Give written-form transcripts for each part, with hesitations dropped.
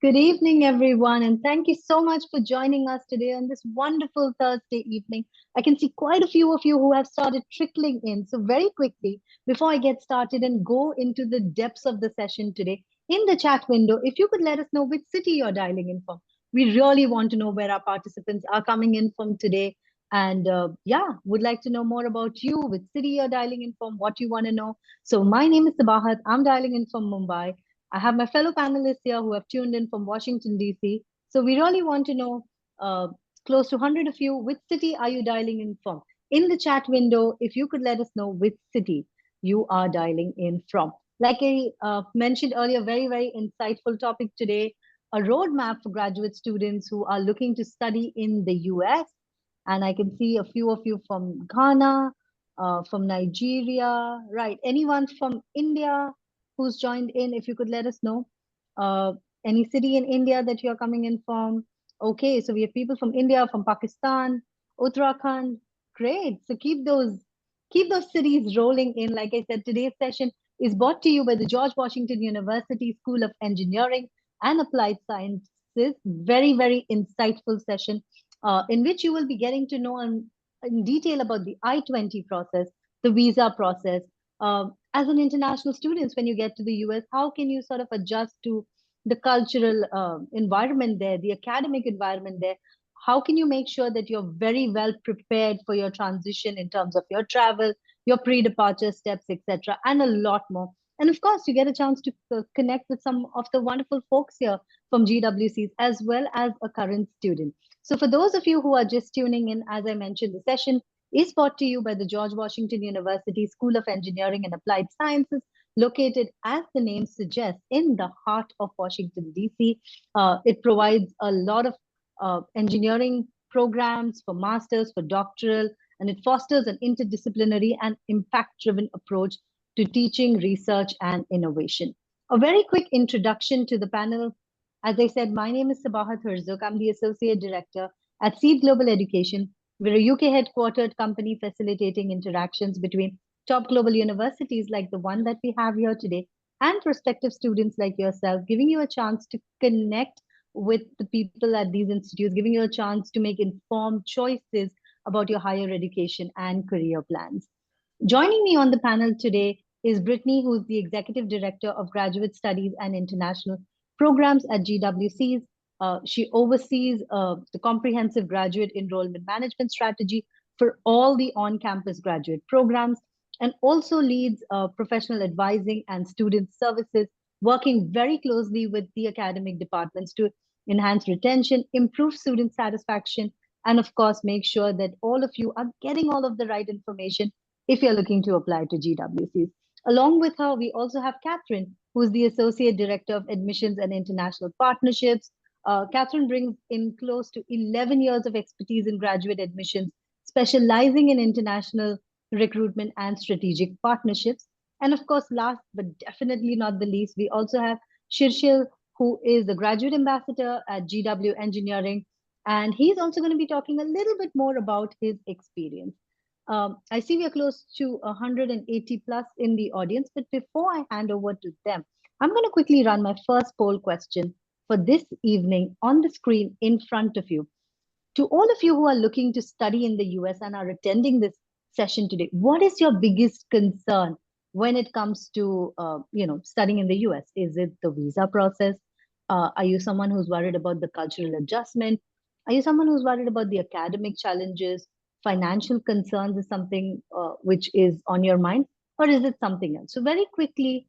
Good evening, everyone, and thank you so much for joining us today on this wonderful Thursday evening. I can see quite a few of you who have started trickling in. So, very quickly, before I get started and go into the depths of the session today, in the chat window, if you could let us know which city you're dialing in from. We really want to know where our participants are coming in from today. And yeah, would like to know more about you, which city you're dialing in from, what you want to know. So, my name is Sabahat. I'm dialing in from Mumbai. I have my fellow panelists here who have tuned in from Washington, D.C. So we really want to know, uh, close to 100 of you, which city are you dialing in from? In the chat window, if you could let us know which city you are dialing in from. Like I mentioned earlier, very insightful topic today, a roadmap for graduate students who are looking to study in the US. And I can see a few of you from Ghana, from Nigeria, right? Anyone from India who's joined in, if you could let us know. Uh, any city in India that you're coming in from? Okay, so we have people from India, from Pakistan, Uttarakhand. Great. So keep those cities rolling in. Like I said, today's session is brought to you by the George Washington University School of Engineering and Applied Sciences. Very insightful session in which you will be getting to know in detail about the I-20 process, the visa process. As an international student, when you get to the US, how can you sort of adjust to the cultural environment there, the academic environment there? How can you make sure that you're very well prepared for your transition in terms of your travel, your pre-departure steps, etc., and a lot more? And of course, you get a chance to connect with some of the wonderful folks here from GWCs as well as a current student. So, for those of you who are just tuning in, as I mentioned, the session is brought to you by the George Washington University School of Engineering and Applied Sciences, located, as the name suggests, in the heart of Washington, D.C. It provides a lot of engineering programs for masters, for doctoral, and it fosters an interdisciplinary and impact-driven approach to teaching, research, and innovation. A very quick introduction to the panel. As I said, my name is Sabahat Herzog. I'm the Associate Director at Seed Global Education. We're a UK headquartered company facilitating interactions between top global universities like the one that we have here today and prospective students like yourself, giving you a chance to connect with the people at these institutes, giving you a chance to make informed choices about your higher education and career plans. Joining me on the panel today is Brittany, who is the Executive Director of Graduate Studies and International Programs at GWCs. She oversees the comprehensive graduate enrollment management strategy for all the on-campus graduate programs and also leads professional advising and student services, working very closely with the academic departments to enhance retention, improve student satisfaction, and of course, make sure that all of you are getting all of the right information if you're looking to apply to GWCs. Along with her, we also have Catherine, who's the Associate Director of Admissions and International Partnerships. Catherine brings in close to 11 years of expertise in graduate admissions, specializing in international recruitment and strategic partnerships. And of course, last but definitely not the least, we also have Shirshil, who is the graduate ambassador at GW Engineering. And he's also going to be talking a little bit more about his experience. I see we are close to 180 plus in the audience, but before I hand over to them, I'm going to quickly run my first poll question for this evening on the screen in front of you. To all of you who are looking to study in the US and are attending this session today, what is your biggest concern when it comes to studying in the US? Is it the visa process? Are you someone who's worried about the cultural adjustment? Are you someone who's worried about the academic challenges? Financial concerns is something which is on your mind, or is it something else? So very quickly,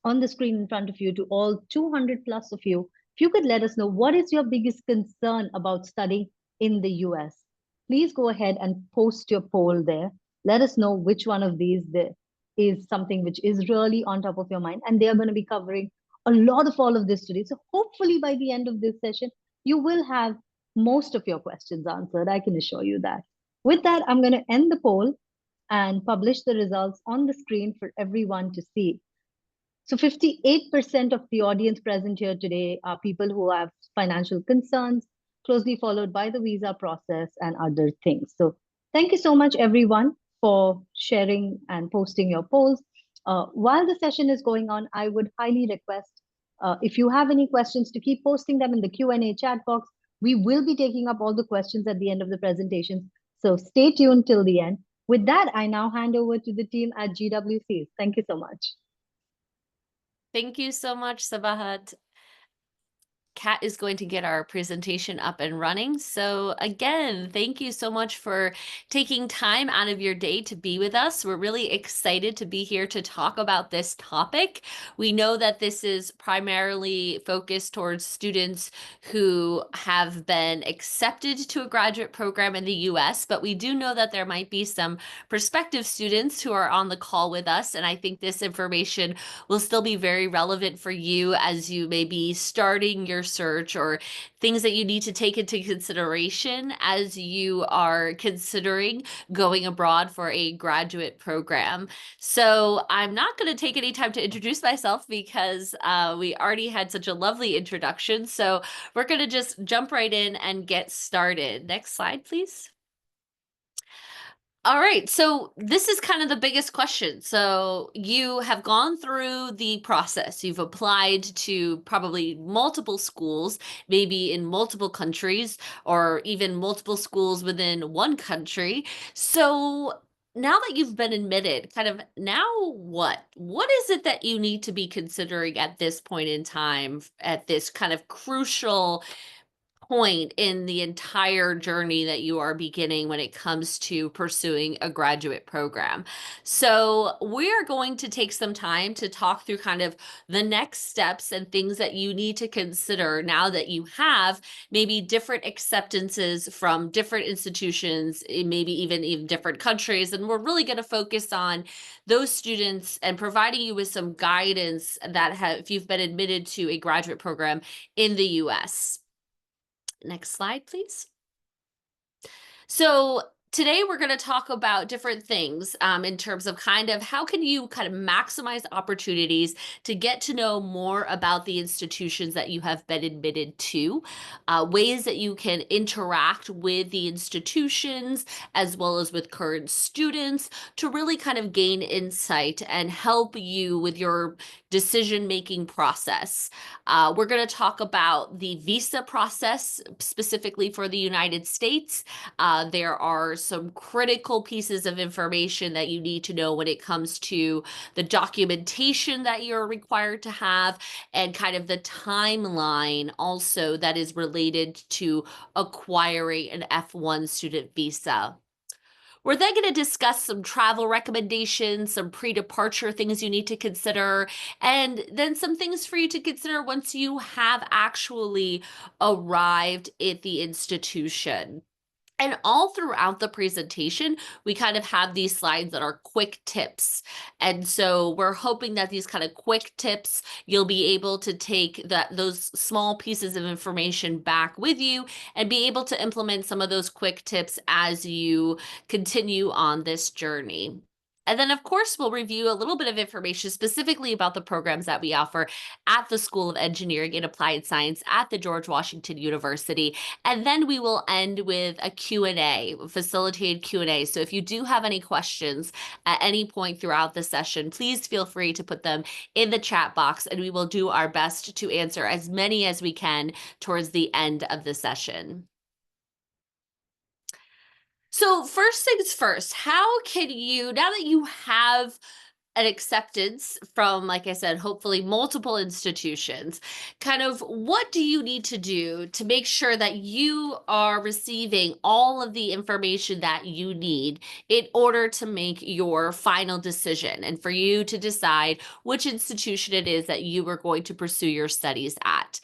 on the screen in front of you, to all 200 plus of you, if you could let us know what is your biggest concern about studying in the US. Please go ahead and post your poll there. Let us know which one of these is something which is really on top of your mind. And they are going to be covering a lot of all of this today. So hopefully by the end of this session, you will have most of your questions answered. I can assure you that. With that, I'm going to end the poll and publish the results on the screen for everyone to see. So 58% of the audience present here today are people who have financial concerns, closely followed by the visa process and other things. So thank you so much, everyone, for sharing and posting your polls. While the session is going on, I would highly request If you have any questions, to keep posting them in the Q&A chat box. We will be taking up all the questions at the end of the presentation. So stay tuned till the end. With that, I now hand over to the team at GWCs. Thank you so much. Thank you so much, Sabahat. Kat is going to get our presentation up and running. So again, thank you so much for taking time out of your day to be with us. We're really excited to be here to talk about this topic. We know that this is primarily focused towards students who have been accepted to a graduate program in the US, but we do know that there might be some prospective students who are on the call with us. And I think this information will still be very relevant for you as you may be starting your search, or things that you need to take into consideration as you are considering going abroad for a graduate program. So I'm not going to take any time to introduce myself because we already had such a lovely introduction. So we're going to just jump right in and get started. Next slide, please. All right, so this is kind of the biggest question. So you have gone through the process. You've applied to probably multiple schools, maybe in multiple countries, or even multiple schools within one country. So now that you've been admitted, kind of now what? What is it that you need to be considering at this point in time, at this kind of crucial point in the entire journey that you are beginning when it comes to pursuing a graduate program? So, we are going to take some time to talk through kind of the next steps and things that you need to consider now that you have maybe different acceptances from different institutions, maybe even different countries. And we're really going to focus on those students and providing you with some guidance that have, if you've been admitted to a graduate program in the US. Next slide, please. So today we're going to talk about different things in terms of kind of how can you kind of maximize opportunities to get to know more about the institutions that you have been admitted to, ways that you can interact with the institutions as well as with current students to really kind of gain insight and help you with your decision-making process. We're going to talk about the visa process specifically for the United States. There are some critical pieces of information that you need to know when it comes to the documentation that you're required to have, and kind of the timeline also that is related to acquiring an F1 student visa. We're then going to discuss some travel recommendations, some pre-departure things you need to consider, and then some things for you to consider once you have actually arrived at the institution. And all throughout the presentation, we kind of have these slides that are quick tips. And so we're hoping that these kind of quick tips, you'll be able to take those small pieces of information back with you and be able to implement some of those quick tips as you continue on this journey. And then, of course, we'll review a little bit of information specifically about the programs that we offer at the School of Engineering and Applied Science at the George Washington University. And then we will end with a Q&A, facilitated Q&A. So if you do have any questions at any point throughout the session, please feel free to put them in the chat box, and we will do our best to answer as many as we can towards the end of the session. So first things first, how can you, now that you have an acceptance from, like I said, hopefully multiple institutions, kind of what do you need to do to make sure that you are receiving all of the information that you need in order to make your final decision and for you to decide which institution it is that you are going to pursue your studies at?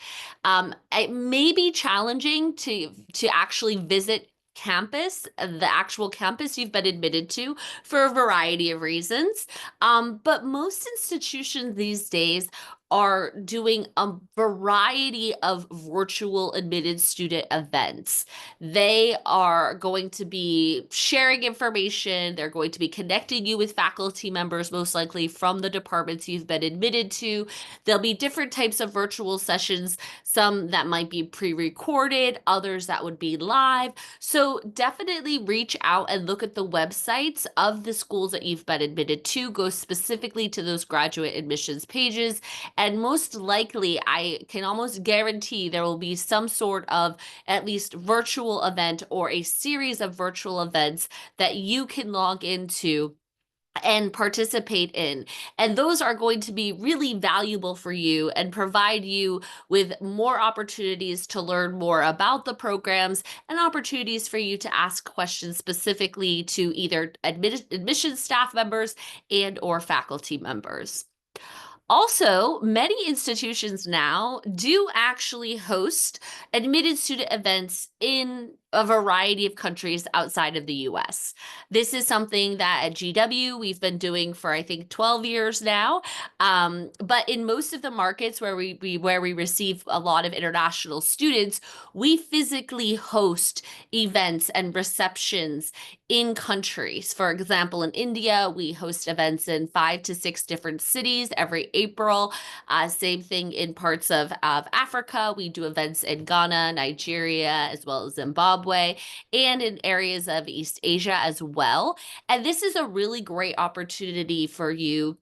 It may be challenging to actually visit campus, the actual campus you've been admitted to, for a variety of reasons. But most institutions these days are doing a variety of virtual admitted student events. They are going to be sharing information. They're going to be connecting you with faculty members, most likely from the departments you've been admitted to. There'll be different types of virtual sessions, some that might be pre-recorded, others that would be live. So definitely reach out and look at the websites of the schools that you've been admitted to. Go specifically to those graduate admissions pages And most likely, I can almost guarantee there will be some sort of at least virtual event or a series of virtual events that you can log into and participate in. And those are going to be really valuable for you and provide you with more opportunities to learn more about the programs and opportunities for you to ask questions specifically to either admissions staff members and or faculty members. Also, many institutions now do actually host admitted student events in a variety of countries outside of the US. This is something that at GW we've been doing for I think 12 years now. But in most of the markets where we receive a lot of international students, we physically host events and receptions in countries. For example, in India, we host events in 5 to 6 different cities every April. Same thing in parts of Africa. We do events in Ghana, Nigeria, as well as Zimbabwe, and in areas of East Asia as well. And this is a really great opportunity for you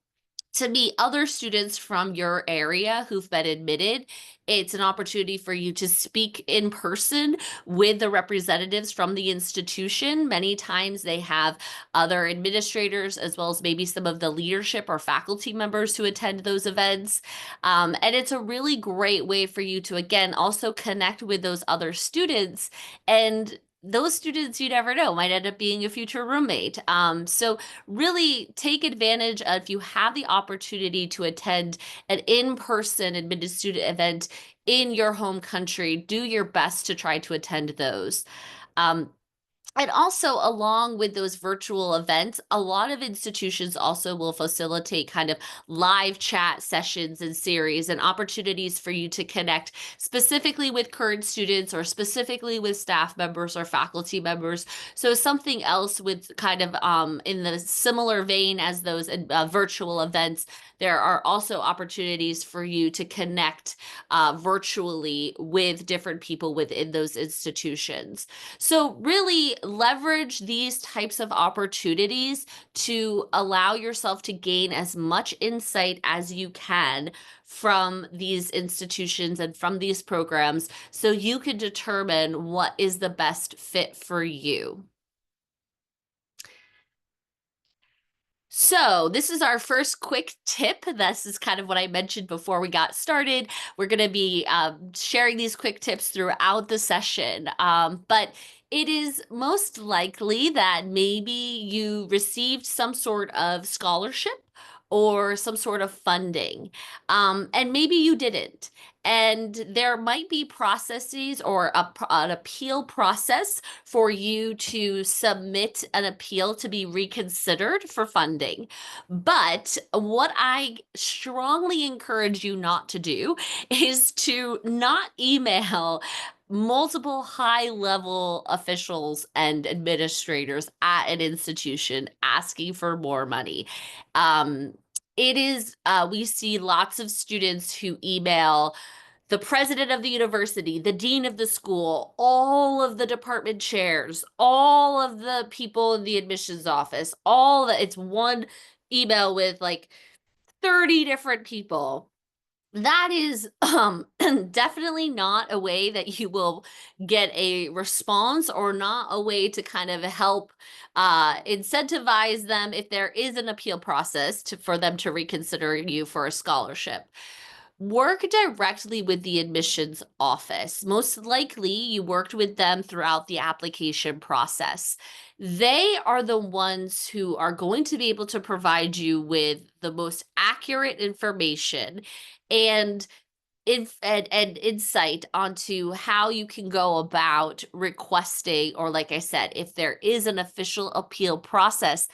to meet other students from your area who've been admitted. It's an opportunity for you to speak in person with the representatives from the institution. Many times they have other administrators as well as maybe some of the leadership or faculty members who attend those events. And it's a really great way for you to, again, also connect with those other students, and those students, you never know, might end up being a future roommate. So really take advantage of, if you have the opportunity to attend an in-person admitted student event in your home country, do your best to try to attend those. And also, along with those virtual events, a lot of institutions also will facilitate kind of live chat sessions and series and opportunities for you to connect specifically with current students or specifically with staff members or faculty members. So something else with kind of in the similar vein as those virtual events, there are also opportunities for you to connect virtually with different people within those institutions. So really leverage these types of opportunities to allow yourself to gain as much insight as you can from these institutions and from these programs so you can determine what is the best fit for you. So this is our first quick tip. This is kind of what I mentioned before we got started. We're going to be sharing these quick tips throughout the session. But it is most likely that maybe you received some sort of scholarship or some sort of funding, and maybe you didn't. And there might be processes or an appeal process for you to submit an appeal to be reconsidered for funding. But what I strongly encourage you not to do is to not email multiple high-level officials and administrators at an institution asking for more money. It is, we see lots of students who email the president of the university, the dean of the school, all of the department chairs, all of the people in the admissions office, all that. It's one email with like 30 different people. That is definitely not a way that you will get a response, or not a way to kind of help incentivize them if there is an appeal process for them to reconsider you for a scholarship. Work directly with the admissions office. Most likely, you worked with them throughout the application process. They are the ones who are going to be able to provide you with the most accurate information and and insight onto how you can go about requesting, or like I said, if there is an official appeal process,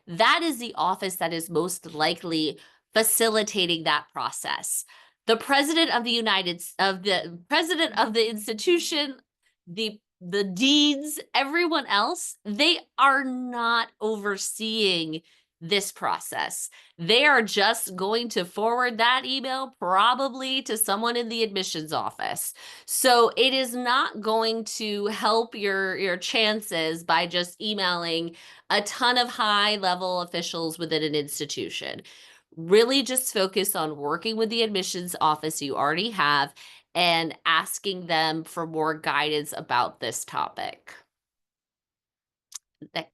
that is the office that is most likely facilitating that process. The president of the president of the institution, the deans, everyone else, they are not overseeing this process. They are just going to forward that email probably to someone in the admissions office. So it is not going to help your chances by just emailing a ton of high level officials within an institution. Really just focus on working with the admissions office you already have and asking them for more guidance about this topic. Next.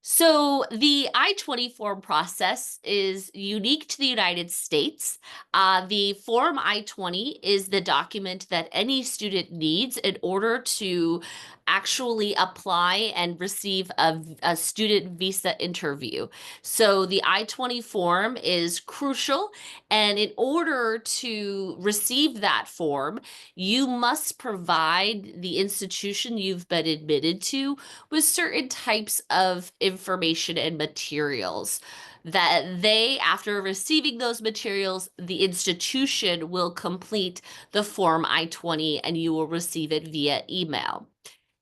So the I-20 form process is unique to the United States. The Form I-20 is the document that any student needs in order to actually apply and receive a student visa interview. So the I-20 form is crucial, and in order to receive that form, you must provide the institution you've been admitted to with certain types of information and materials that they, after receiving those materials, the institution will complete the Form I-20 and you will receive it via email.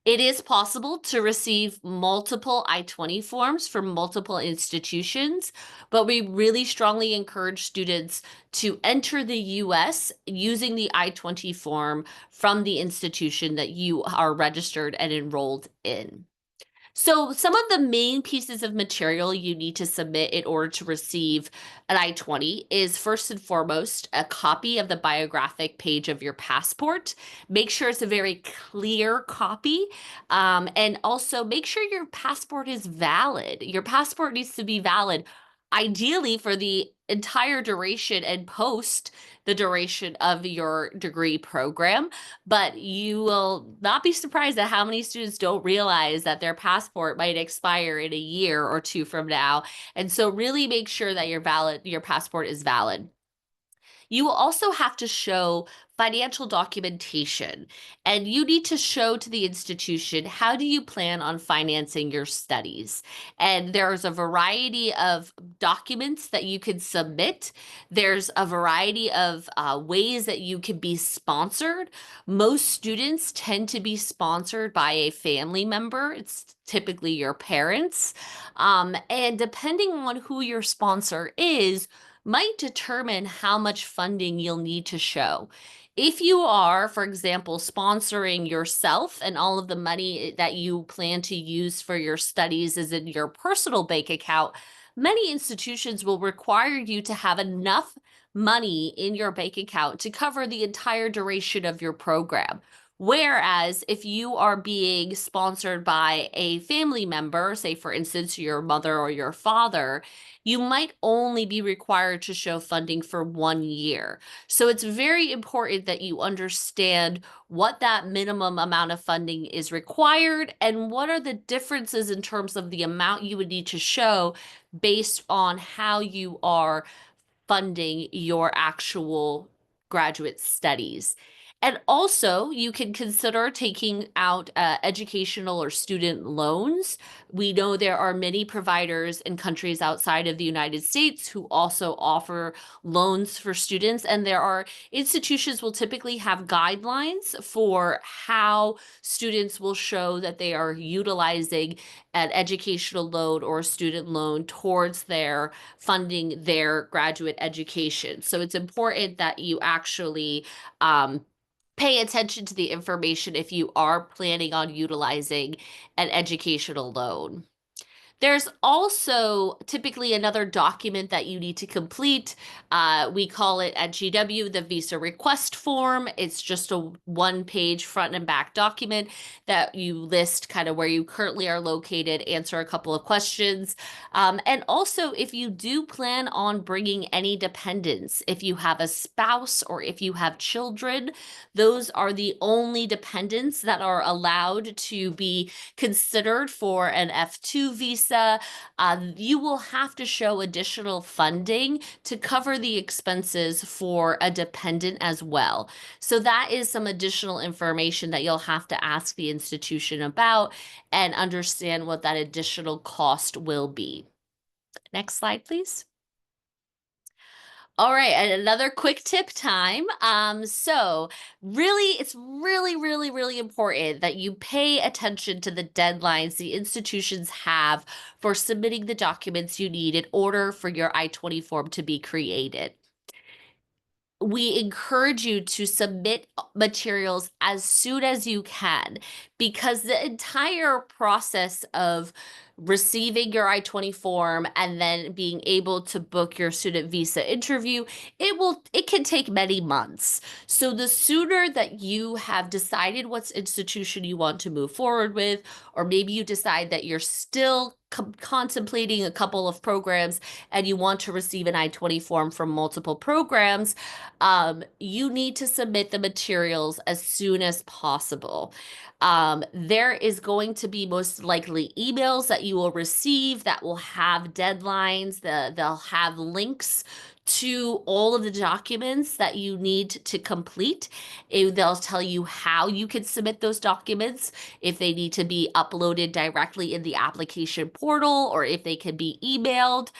It is possible to receive multiple I-20 forms from multiple institutions, but we really strongly encourage students to enter the US using the I-20 form from the institution that you are registered and enrolled in. So some of the main pieces of material you need to submit in order to receive an I-20 is first and foremost a copy of the biographic page of your passport. Make sure it's a very clear copy, and also make sure your passport is valid. Your passport needs to be valid, ideally for the entire duration and post the duration of your degree program. But you will not be surprised at how many students don't realize that their passport might expire in a year or two from now. And so really make sure that your passport is valid. You will also have to show financial documentation, and you need to show to the institution how do you plan on financing your studies. And there's a variety of documents that you can submit. There's a variety of ways that you can be sponsored. Most students tend to be sponsored by a family member. It's typically your parents. And depending on who your sponsor is, might determine how much funding you'll need to show. If you are, for example, sponsoring yourself and all of the money that you plan to use for your studies is in your personal bank account, many institutions will require you to have enough money in your bank account to cover the entire duration of your program. Whereas if you are being sponsored by a family member, say for instance, your mother or your father, you might only be required to show funding for 1 year. So it's very important that you understand what that minimum amount of funding is required and what are the differences in terms of the amount you would need to show based on how you are funding your actual graduate studies. And also, you can consider taking out educational or student loans. We know there are many providers in countries outside of the United States who also offer loans for students, and there are institutions will typically have guidelines for how students will show that they are utilizing an educational loan or a student loan towards their funding their graduate education. So it's important that you actually pay attention to the information if you are planning on utilizing an educational loan. There's also typically another document that you need to complete. We call it at GW the visa request form. It's just a one-page front and back document that you list kind of where you currently are located, answer a couple of questions. And also, if you do plan on bringing any dependents, if you have a spouse or if you have children, those are the only dependents that are allowed to be considered for an F2 visa. You will have to show additional funding to cover the expenses for a dependent as well. So that is some additional information that you'll have to ask the institution about and understand what that additional cost will be. Next slide, please. All right, and another quick tip time. So really, it's really important that you pay attention to the deadlines the institutions have for submitting the documents you need in order for your I-20 form to be created. we encourage you to submit materials as soon as you can, because the entire process of receiving your I-20 form and then being able to book your student visa interview, it can take many months. So the sooner that you have decided what institution you want to move forward with, or maybe you decide that you're still contemplating a couple of programs and you want to receive an I-20 form from multiple programs, you need to submit the materials as soon as possible. There is going to be most likely emails that you will receive that will have deadlines, they'll have links to all of the documents that you need to complete. They'll tell you how you can submit those documents, if they need to be uploaded directly in the application portal or if they can be emailed.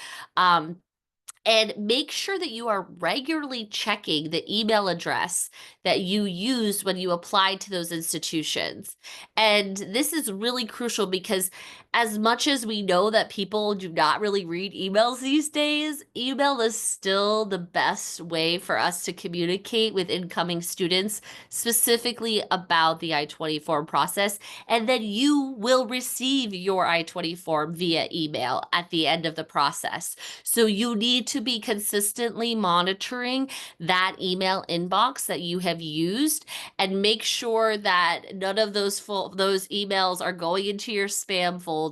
And make sure that you are regularly checking the email address that you used when you applied to those institutions. And this is really crucial because, as much as we know that people do not really read emails these days, email is still the best way for us to communicate with incoming students, specifically about the I-20 form process. And then you will receive your I-20 form via email at the end of the process. So you need to be consistently monitoring that email inbox that you have used, and make sure that none of those emails are going into your spam folder.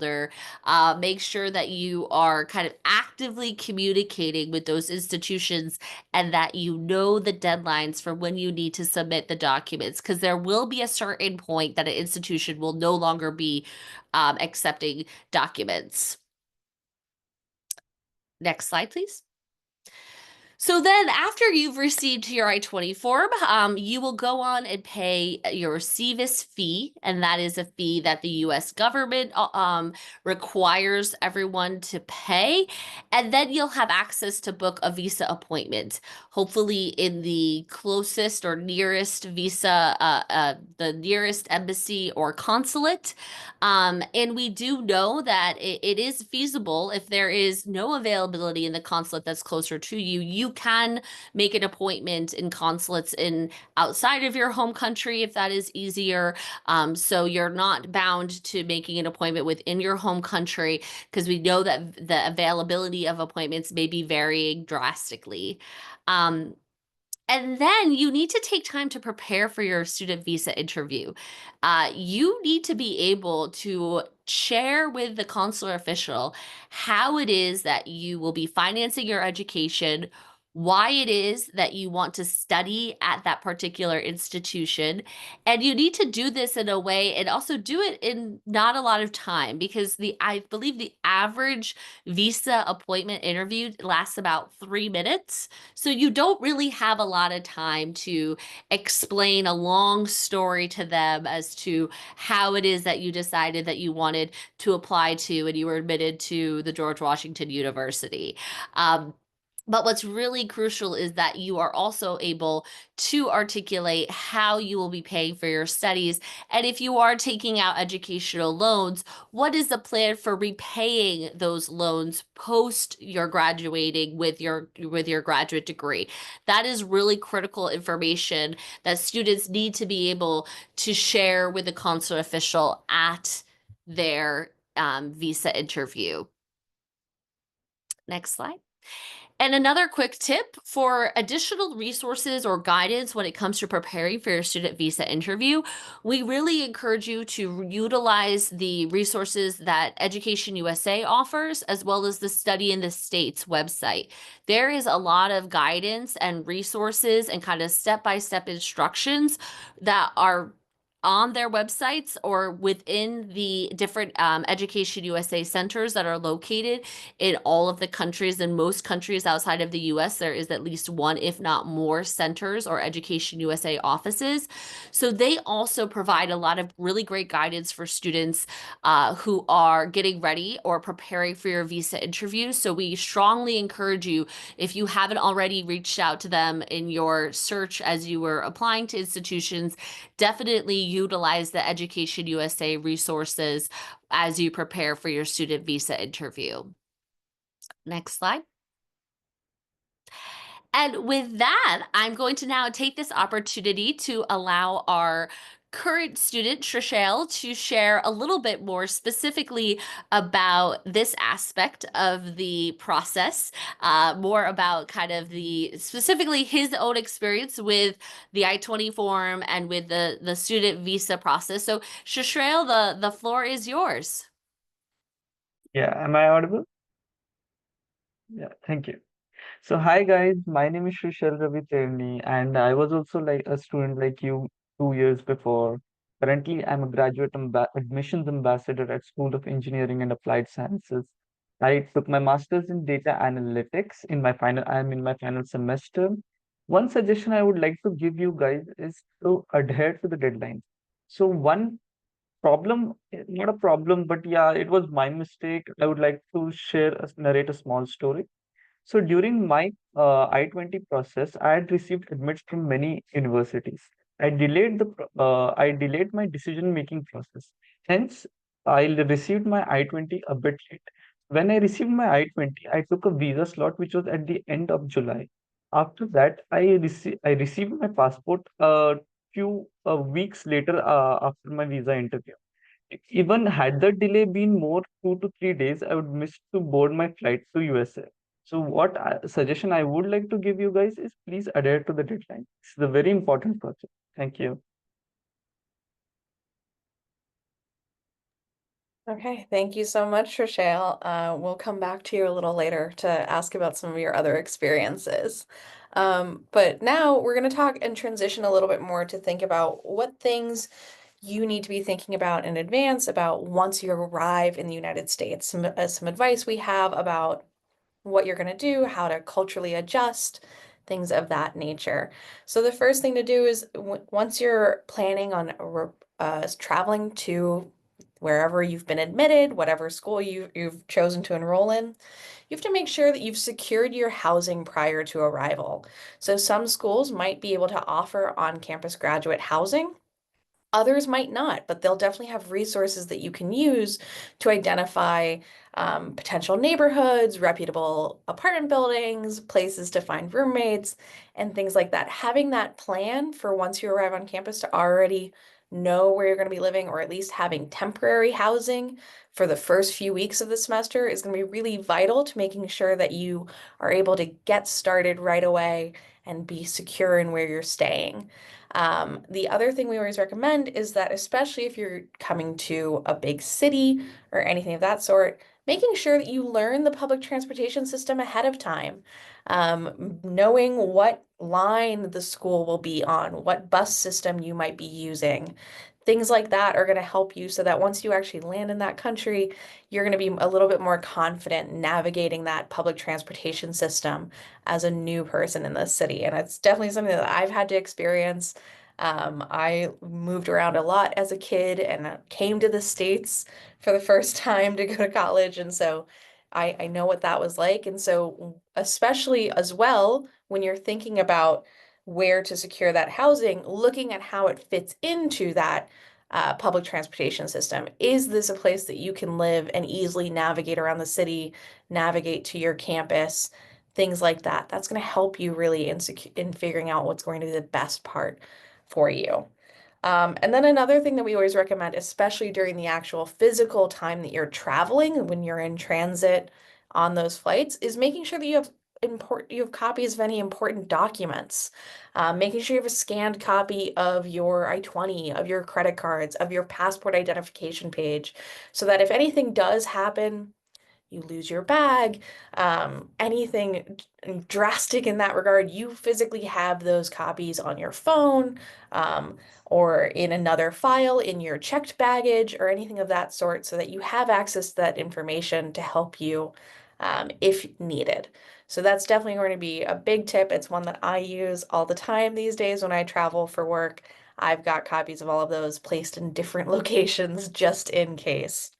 Make sure that you are kind of actively communicating with those institutions and that you know the deadlines for when you need to submit the documents, because there will be a certain point that an institution will no longer be accepting documents. Next slide, please. So then, after you've received your I-20 form, you will go on and pay your CVIS fee, and that is a fee that the U.S. government requires everyone to pay. And then you'll have access to book a visa appointment, hopefully in the closest or nearest the nearest embassy or consulate. And we do know that it is feasible, if there is no availability in the consulate that's closer to you, you can make an appointment in consulates in outside of your home country if that is easier. So you're not bound to making an appointment within your home country, because we know that the availability of appointments may be varying drastically. And then you need to take time to prepare for your student visa interview. You need to be able to share with the consular official how it is that you will be financing your education, why it is that you want to study at that particular institution. And you need to do this in a way, and also do it in not a lot of time, because I believe the average visa appointment interview lasts about 3 minutes. So you don't really have a lot of time to explain a long story to them as to how it is that you decided that you wanted to apply to and you were admitted to the George Washington University. But what's really crucial is that you are also able to articulate how you will be paying for your studies. And if you are taking out educational loans, what is the plan for repaying those loans post your graduating with your graduate degree? That is really critical information that students need to be able to share with the consular official at their visa interview. Next slide. And another quick tip for additional resources or guidance when it comes to preparing for your student visa interview, we really encourage you to utilize the resources that Education USA offers, as well as the Study in the States website. There is a lot of guidance and resources and kind of step-by-step instructions that are on their websites or within the different Education USA centers that are located in all of the countries. In most countries outside of the US, there is at least one, if not more, centers or Education USA offices. So they also provide a lot of really great guidance for students who are getting ready or preparing for your visa interview. So we strongly encourage you, if you haven't already reached out to them in your search as you were applying to institutions, definitely utilize the Education USA resources as you prepare for your student visa interview. Next slide. And with that, I'm going to now take this opportunity to allow our current student, Trishelle, to share a little bit more specifically about this aspect of the process, more about kind of the specifically his own experience with the I-20 form and with the student visa process. So, Trishelle, the floor is yours. Yeah, am I audible? Yeah, thank you. So hi guys, my name is Shrishal Ravi Terni, and I was also like a student like you 2 years before. Currently, I'm a graduate admissions ambassador at School of Engineering and Applied Sciences. I took my master's in data analytics I'm in my final semester. One suggestion I would like to give you guys is to adhere to the deadlines. So one problem, not a problem, but yeah, it was my mistake. I would like to narrate a small story. So during my I-20 process, I had received admits from many universities. I delayed my decision-making process. Hence, I received my I-20 a bit late. When I received my I-20, I took a visa slot which was at the end of July. After that, I received my passport a few weeks later after my visa interview. Even had the delay been more 2 to 3 days, I would miss to board my flight to USA. So suggestion I would like to give you guys is please adhere to the deadline. It's a very important project. Thank you. Okay, thank you so much, Rochelle. We'll come back to you a little later to ask about some of your other experiences. But now we're going to talk and transition a little bit more to think about what things you need to be thinking about in advance about once you arrive in the United States. Some advice we have about what you're going to do, how to culturally adjust, things of that nature. So the first thing to do is once you're planning on traveling to wherever you've been admitted, whatever school you've chosen to enroll in, you have to make sure that you've secured your housing prior to arrival. So some schools might be able to offer on-campus graduate housing. Others might not, but they'll definitely have resources that you can use to identify potential neighborhoods, reputable apartment buildings, places to find roommates, and things like that. Having that plan for once you arrive on campus to already know where you're going to be living, or at least having temporary housing for the first few weeks of the semester, is going to be really vital to making sure that you are able to get started right away and be secure in where you're staying. The other thing we always recommend is that, especially if you're coming to a big city or anything of that sort, making sure that you learn the public transportation system ahead of time. Knowing what line the school will be on, what bus system you might be using. Things like that are going to help you so that once you actually land in that country, you're going to be a little bit more confident navigating that public transportation system as a new person in this city. And it's definitely something that I've had to experience. I moved around a lot as a kid and came to the States for the first time to go to college. And so I know what that was like. And so, especially as well, when you're thinking about where to secure that housing, looking at how it fits into that public transportation system. Is this a place that you can live and easily navigate around the city, navigate to your campus, things like that? That's going to help you really in figuring out what's going to be the best part for you. And then another thing that we always recommend, especially during the actual physical time that you're traveling, when you're in transit on those flights, is making sure that you have copies of any important documents. Making sure you have a scanned copy of your I-20, of your credit cards, of your passport identification page, so that if anything does happen, you lose your bag, anything drastic in that regard, you physically have those copies on your phone, or in another file in your checked baggage or anything of that sort, so that you have access to that information to help you if needed. So that's definitely going to be a big tip. It's one that I use all the time these days when I travel for work. I've got copies of all of those placed in different locations just in case.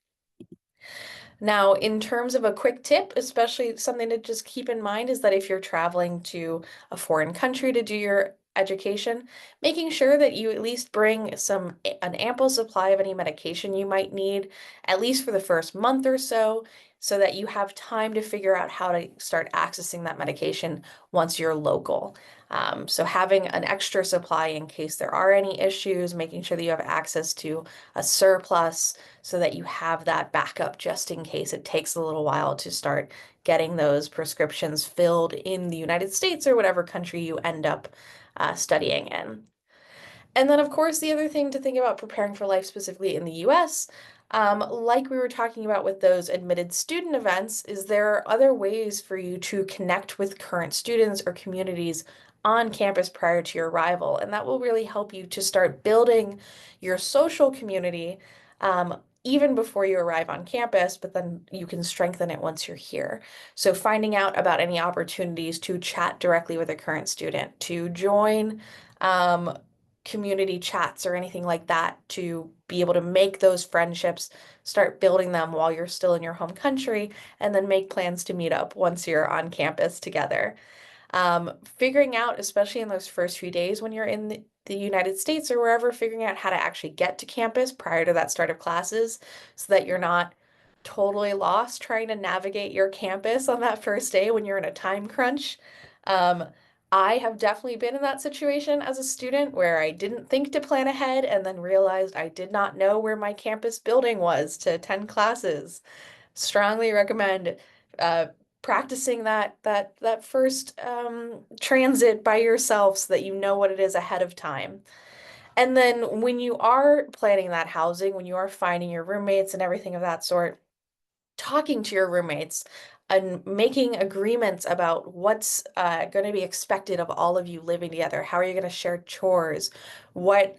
Now, in terms of a quick tip, especially something to just keep in mind, is that if you're traveling to a foreign country to do your education, making sure that you at least bring an ample supply of any medication you might need, at least for the first month or so. so that you have time to figure out how to start accessing that medication once you're local. So having an extra supply in case there are any issues, making sure that you have access to a surplus so that you have that backup just in case it takes a little while to start getting those prescriptions filled in the United States or whatever country you end up studying in. And then, of course, the other thing to think about preparing for life specifically in the US, like we were talking about with those admitted student events, is there are other ways for you to connect with current students or communities on campus prior to your arrival. And that will really help you to start building your social community even before you arrive on campus, but then you can strengthen it once you're here. So finding out about any opportunities to chat directly with a current student, to join community chats or anything like that, to be able to make those friendships, start building them while you're still in your home country, and then make plans to meet up once you're on campus together. Figuring out, especially in those first few days when you're in the United States or wherever, figuring out how to actually get to campus prior to that start of classes so that you're not totally lost trying to navigate your campus on that first day when you're in a time crunch. I have definitely been in that situation as a student where I didn't think to plan ahead and then realized I did not know where my campus building was to attend classes. Strongly recommend practicing that first transit by yourself so that you know what it is ahead of time. And then when you are planning that housing, when you are finding your roommates and everything of that sort, talking to your roommates and making agreements about what's going to be expected of all of you living together. How are you going to share chores? What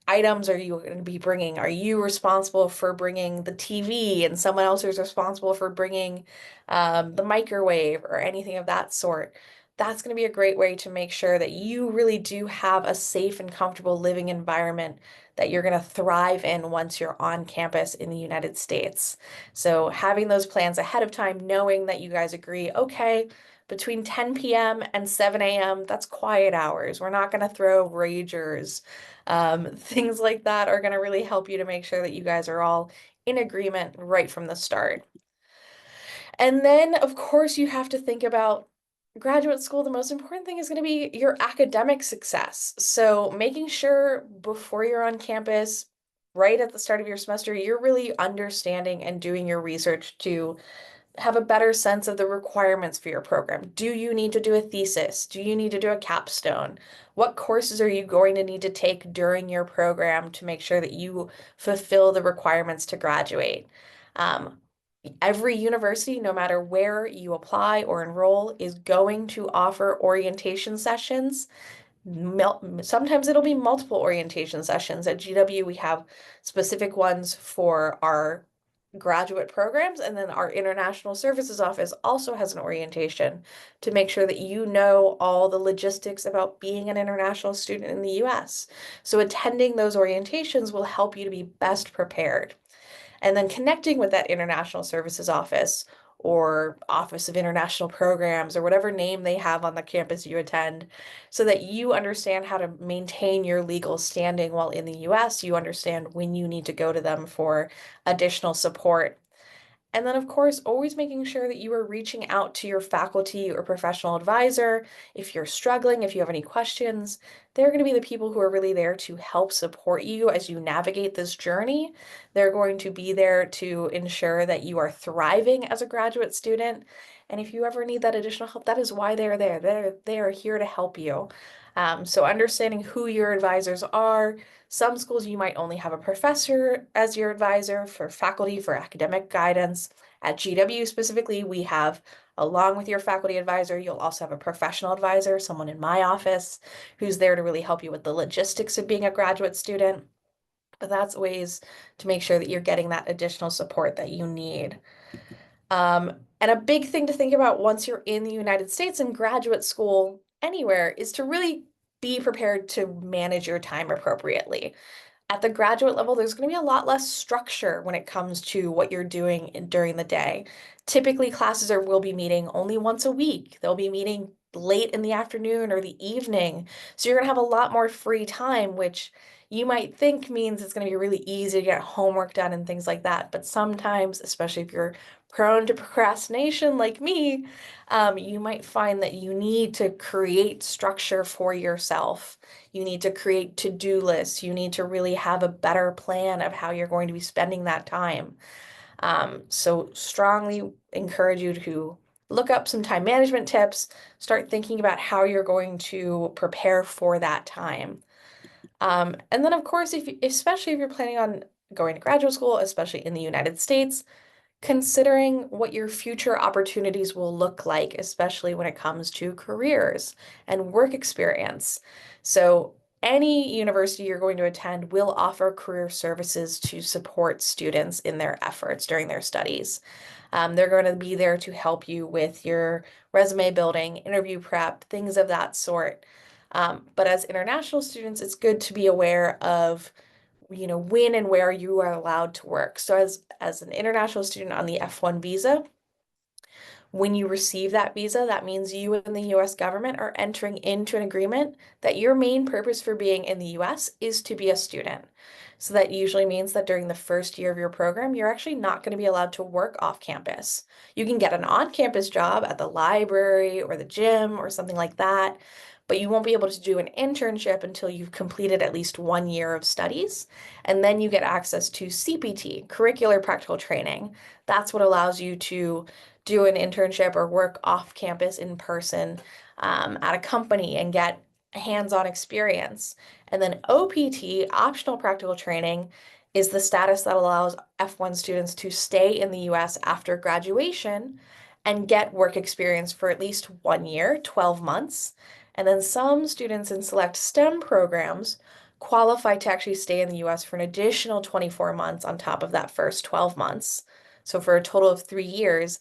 items are you going to be bringing? Are you responsible for bringing the TV and someone else is responsible for bringing the microwave or anything of that sort? That's going to be a great way to make sure that you really do have a safe and comfortable living environment that you're going to thrive in once you're on campus in the United States. So having those plans ahead of time, knowing that you guys agree, okay, between 10 p.m. and 7 a.m., that's quiet hours. We're not going to throw ragers. Things like that are going to really help you to make sure that you guys are all in agreement right from the start. And then, of course, you have to think about graduate school. The most important thing is going to be your academic success. So making sure before you're on campus, right at the start of your semester, you're really understanding and doing your research to have a better sense of the requirements for your program. Do you need to do a thesis? Do you need to do a capstone? What courses are you going to need to take during your program to make sure that you fulfill the requirements to graduate? Every university, no matter where you apply or enroll, is going to offer orientation sessions. Sometimes it'll be multiple orientation sessions. At GW, we have specific ones for our graduate programs, and then our International Services Office also has an orientation to make sure that you know all the logistics about being an international student in the US. So attending those orientations will help you to be best prepared. And then connecting with that International Services Office or Office of International Programs or whatever name they have on the campus you attend so that you understand how to maintain your legal standing while in the US. You understand when you need to go to them for additional support. And then, of course, always making sure that you are reaching out to your faculty or professional advisor. If you're struggling, if you have any questions, they're going to be the people who are really there to help support you as you navigate this journey. They're going to be there to ensure that you are thriving as a graduate student. And if you ever need that additional help, that is why they're there. They are here to help you. So understanding who your advisors are. Some schools you might only have a professor as your advisor for faculty for academic guidance. At GW specifically, we have, along with your faculty advisor, you'll also have a professional advisor, someone in my office, who's there to really help you with the logistics of being a graduate student. But that's ways to make sure that you're getting that additional support that you need. And a big thing to think about once you're in the United States and graduate school anywhere is to really be prepared to manage your time appropriately. At the graduate level, there's going to be a lot less structure when it comes to what you're doing during the day. Typically, classes will be meeting only once a week. They'll be meeting late in the afternoon or the evening. So you're going to have a lot more free time, which you might think means it's going to be really easy to get homework done and things like that. But sometimes, especially if you're prone to procrastination like me, you might find that you need to create structure for yourself. You need to create to-do lists. You need to really have a better plan of how you're going to be spending that time. So strongly encourage you to look up some time management tips, start thinking about how you're going to prepare for that time. And then of course, especially if you're planning on going to graduate school, especially in the United States, considering what your future opportunities will look like, especially when it comes to careers and work experience. So any university you're going to attend will offer career services to support students in their efforts during their studies. They're going to be there to help you with your resume building, interview prep, things of that sort. But as international students, it's good to be aware of when and where you are allowed to work. So as an international student on the F1 visa, when you receive that visa, that means you and the US government are entering into an agreement that your main purpose for being in the US is to be a student. So that usually means that during the first year of your program, you're actually not going to be allowed to work off campus. You can get an on-campus job at the library or the gym or something like that, but you won't be able to do an internship until you've completed at least 1 year of studies. And then you get access to CPT, curricular practical training. That's what allows you to do an internship or work off campus in person at a company and get hands-on experience. And then OPT, optional practical training, is the status that allows F1 students to stay in the US after graduation and get work experience for at least 1 year, 12 months. And then some students in select STEM programs qualify to actually stay in the US for an additional 24 months on top of that first 12 months. So for a total of 3 years,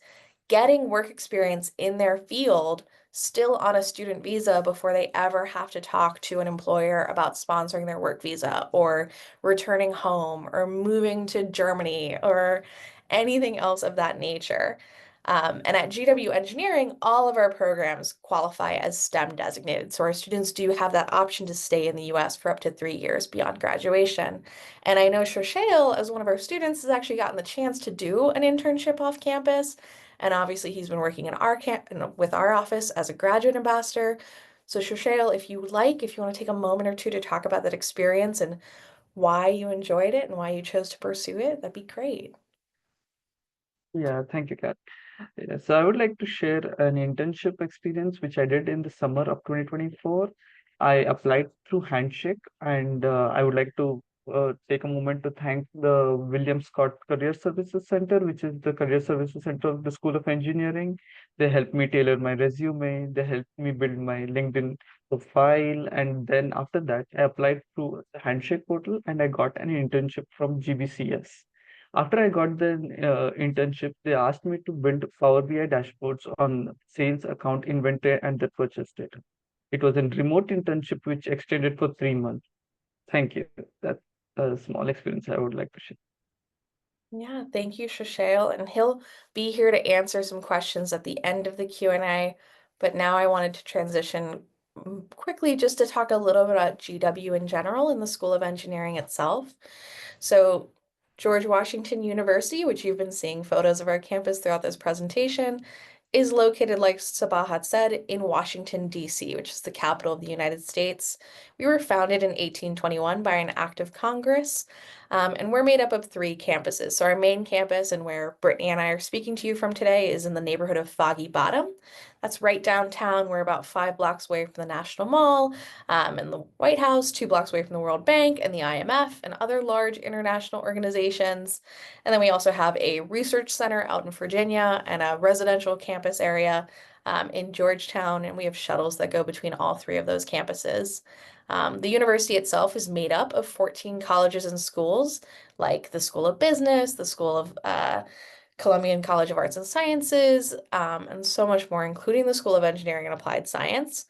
getting work experience in their field still on a student visa before they ever have to talk to an employer about sponsoring their work visa or returning home or moving to Germany or anything else of that nature. And at GW Engineering, all of our programs qualify as STEM designated. So our students do have that option to stay in the US for up to 3 years beyond graduation. And I know Shoshale, as one of our students, has actually gotten the chance to do an internship off campus. And obviously, he's been working in with our office as a graduate ambassador. So Shoshale, if you want to take a moment or two to talk about that experience and why you enjoyed it and why you chose to pursue it, that'd be great. Yeah, thank you, Kat. Yeah, so I would like to share an internship experience which I did in the summer of 2024. I applied through Handshake, and I would like to take a moment to thank the William Scott Career Services Center, which is the career services center of the School of Engineering. They helped me tailor my resume, they helped me build my LinkedIn profile, and then after that, I applied through the Handshake portal and I got an internship from GBCS. After I got the internship, they asked me to build Power BI dashboards on sales, account, inventory, and the purchase data. It was a remote internship which extended for 3 months. Thank you. That's a small experience I would like to share. Yeah, thank you, Shoshale. And he'll be here to answer some questions at the end of the Q&A. But now I wanted to transition quickly just to talk a little bit about GW in general and the School of Engineering itself. So George Washington University, which you've been seeing photos of our campus throughout this presentation, is located, like Sabah had said, in Washington, D.C., which is the capital of the United States. We were founded in 1821 by an act of Congress, and we're made up of 3 campuses. So our main campus, and where Brittany and I are speaking to you from today, is in the neighborhood of Foggy Bottom. That's right downtown. We're about 5 blocks away from the National Mall, and the White House, 2 blocks away from the World Bank and the IMF and other large international organizations. And then we also have a research center out in Virginia and a residential campus area in Georgetown, and we have shuttles that go between all 3 of those campuses. The university itself is made up of 14 colleges and schools, like the School of Business, the School of Columbian College of Arts and Sciences, and so much more, including the School of Engineering and Applied Science.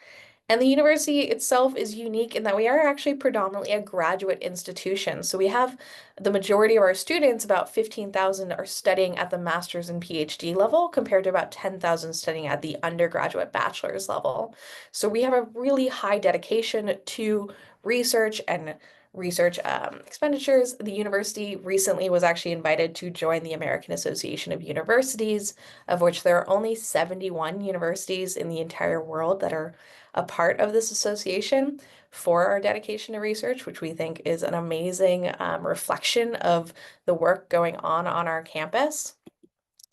And the university itself is unique in that we are actually predominantly a graduate institution. So we have the majority of our students, about 15,000, are studying at the master's and PhD level, compared to about 10,000 studying at the undergraduate bachelor's level. So we have a really high dedication to research and research expenditures. The university recently was actually invited to join the American Association of Universities, of which there are only 71 universities in the entire world that are a part of this association for our dedication to research, which we think is an amazing reflection of the work going on our campus.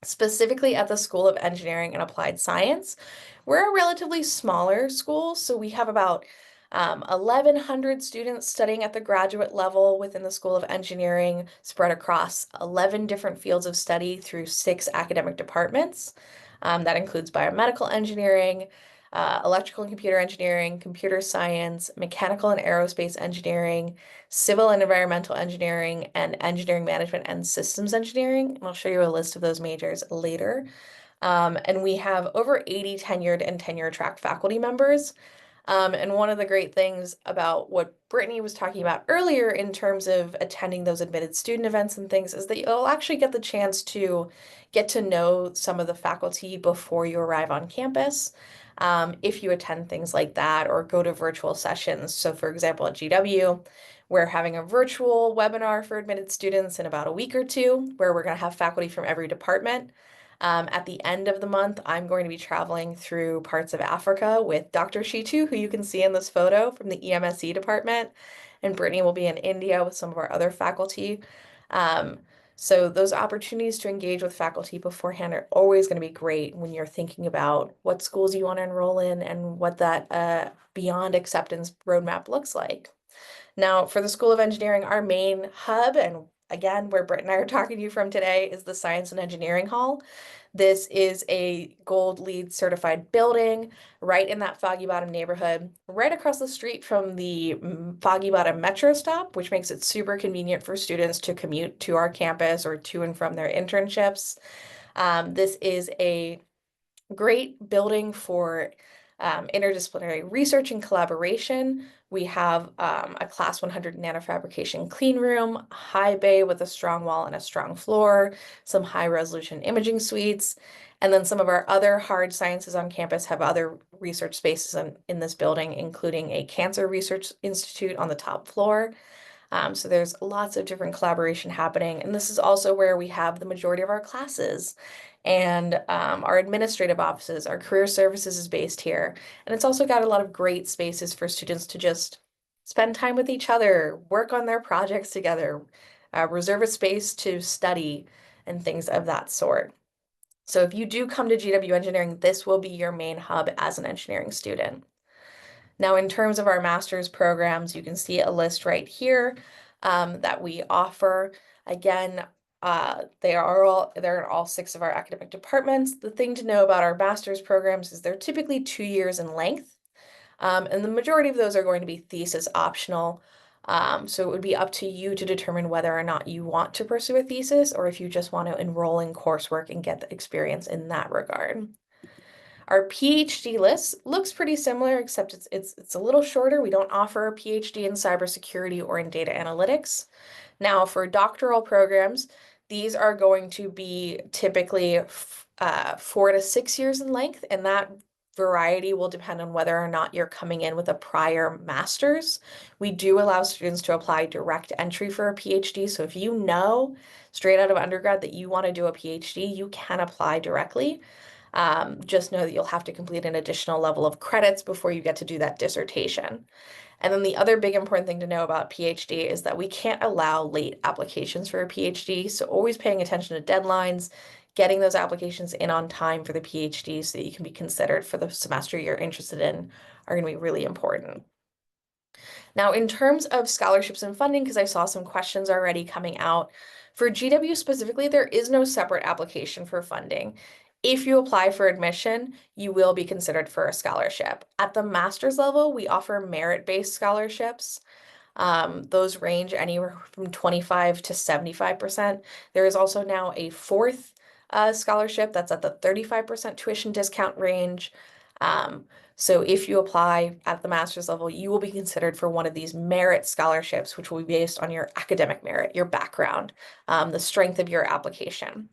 Specifically at the School of Engineering and Applied Science, we're a relatively smaller school, so we have about 1,100 students studying at the graduate level within the School of Engineering, spread across 11 different fields of study through 6 academic departments. That includes biomedical engineering, electrical and computer engineering, computer science, mechanical and aerospace engineering, civil and environmental engineering, and engineering management and systems engineering. And I'll show you a list of those majors later. And we have over 80 tenured and tenure track faculty members. And one of the great things about what Brittany was talking about earlier in terms of attending those admitted student events and things is that you'll actually get the chance to get to know some of the faculty before you arrive on campus. If you attend things like that or go to virtual sessions. So for example, at GW, we're having a virtual webinar for admitted students in about a week or two, where we're going to have faculty from every department. At the end of the month, I'm going to be traveling through parts of Africa with Dr. Shitu, who you can see in this photo from the EMSE department, and Brittany will be in India with some of our other faculty. So those opportunities to engage with faculty beforehand are always going to be great when you're thinking about what schools you want to enroll in and what that beyond acceptance roadmap looks like. Now, for the School of Engineering, our main hub, and again, where Britt and I are talking to you from today, is the Science and Engineering Hall. This is a Gold LEED certified building right in that Foggy Bottom neighborhood, right across the street from the Foggy Bottom Metro stop, which makes it super convenient for students to commute to our campus or to and from their internships. This is a great building for interdisciplinary research and collaboration. We have a class 100 nanofabrication clean room, high bay with a strong wall and a strong floor, some high resolution imaging suites, and then some of our other hard sciences on campus have other research spaces in this building, including a cancer research institute on the top floor. So there's lots of different collaboration happening, and this is also where we have the majority of our classes and our administrative offices. Our career services is based here, and it's also got a lot of great spaces for students to just spend time with each other, work on their projects together, reserve a space to study, and things of that sort. So if you do come to GW Engineering, this will be your main hub as an engineering student. Now, in terms of our master's programs, you can see a list right here that we offer. Again, they're in all 6 of our academic departments. The thing to know about our master's programs is they're typically 2 years in length, and the majority of those are going to be thesis optional. So it would be up to you to determine whether or not you want to pursue a thesis or if you just want to enroll in coursework and get the experience in that regard. Our PhD list looks pretty similar, except it's a little shorter. We don't offer a PhD in cybersecurity or in data analytics. Now, for doctoral programs, these are going to be typically 4 to 6 years in length, and that variety will depend on whether or not you're coming in with a prior master's. We do allow students to apply direct entry for a PhD, so if you know straight out of undergrad that you want to do a PhD, you can apply directly. Just know that you'll have to complete an additional level of credits before you get to do that dissertation. And then the other big important thing to know about PhD is that we can't allow late applications for a PhD. So always paying attention to deadlines, getting those applications in on time for the PhD so that you can be considered for the semester you're interested in are going to be really important. Now, in terms of scholarships and funding, because I saw some questions already coming out, for GW specifically, there is no separate application for funding. If you apply for admission, you will be considered for a scholarship. At the master's level, we offer merit-based scholarships. Those range anywhere from 25 to 75%. There is also now a 4th scholarship that's at the 35% tuition discount range. So if you apply at the master's level, you will be considered for one of these merit scholarships, which will be based on your academic merit, your background, the strength of your application.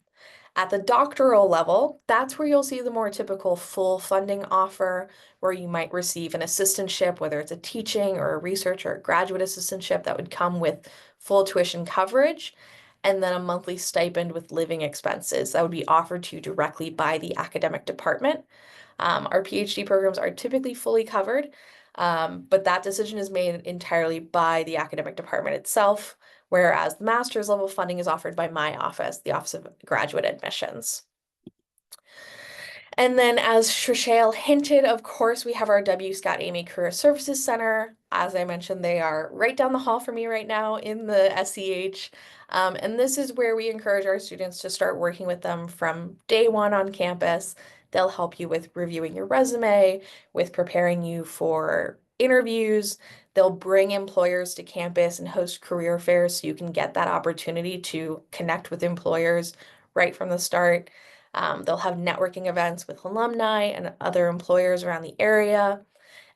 At the doctoral level, that's where you'll see the more typical full funding offer, where you might receive an assistantship, whether it's a teaching or a research or a graduate assistantship that would come with full tuition coverage, and then a monthly stipend with living expenses that would be offered to you directly by the academic department. Our PhD programs are typically fully covered, but that decision is made entirely by the academic department itself, whereas the master's level funding is offered by my office, the Office of Graduate Admissions. And then, as Shrishail hinted, of course, we have our W. Scott Amy Career Services Center. As I mentioned, they are right down the hall from me right now in the SCH. And this is where we encourage our students to start working with them from day one on campus. They'll help you with reviewing your resume, with preparing you for interviews. They'll bring employers to campus and host career fairs so you can get that opportunity to connect with employers right from the start. They'll have networking events with alumni and other employers around the area,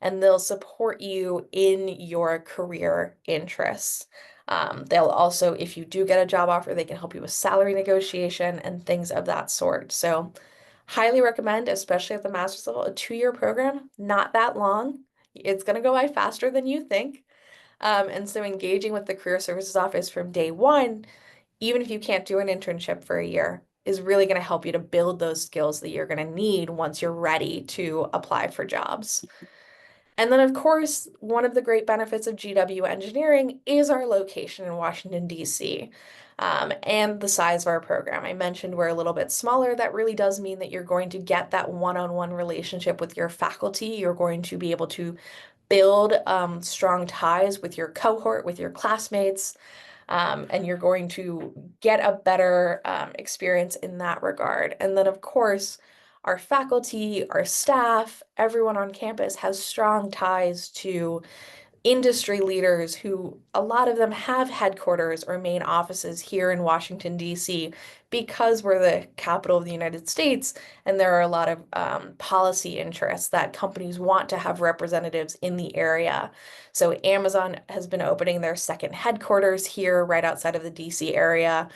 and they'll support you in your career interests. They'll also, if you do get a job offer, they can help you with salary negotiation and things of that sort. So highly recommend, especially at the master's level, a 2-year program, not that long. It's going to go by faster than you think. And so engaging with the Career Services Office from day one, even if you can't do an internship for a year, is really going to help you to build those skills that you're going to need once you're ready to apply for jobs. And then, of course, one of the great benefits of GW Engineering is our location in Washington, D.C., and the size of our program. I mentioned we're a little bit smaller. That really does mean that you're going to get that one-on-one relationship with your faculty. You're going to be able to build strong ties with your cohort, with your classmates. And you're going to get a better experience in that regard. And then, of course, our faculty, our staff, everyone on campus has strong ties to industry leaders who, a lot of them have headquarters or main offices here in Washington, D.C., because we're the capital of the United States, and there are a lot of policy interests that companies want to have representatives in the area. So Amazon has been opening their second headquarters here right outside of the DC area.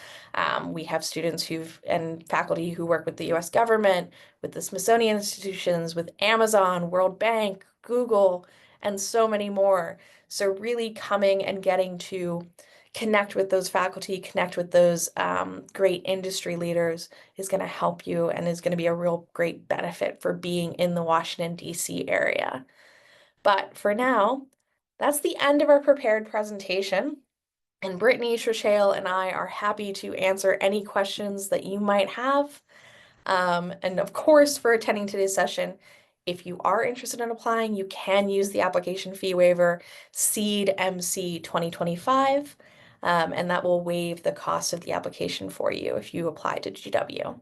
We have students and faculty who work with the US government, with the Smithsonian institutions, with Amazon, World Bank, Google, and so many more. So really coming and getting to connect with those faculty, connect with those great industry leaders is going to help you and is going to be a real great benefit for being in the Washington, D.C. area. But for now, that's the end of our prepared presentation. And Brittany, Shrishail, and I are happy to answer any questions that you might have. And of course, for attending today's session, if you are interested in applying, you can use the application fee waiver SEED MC 2025, and that will waive the cost of the application for you if you apply to GW.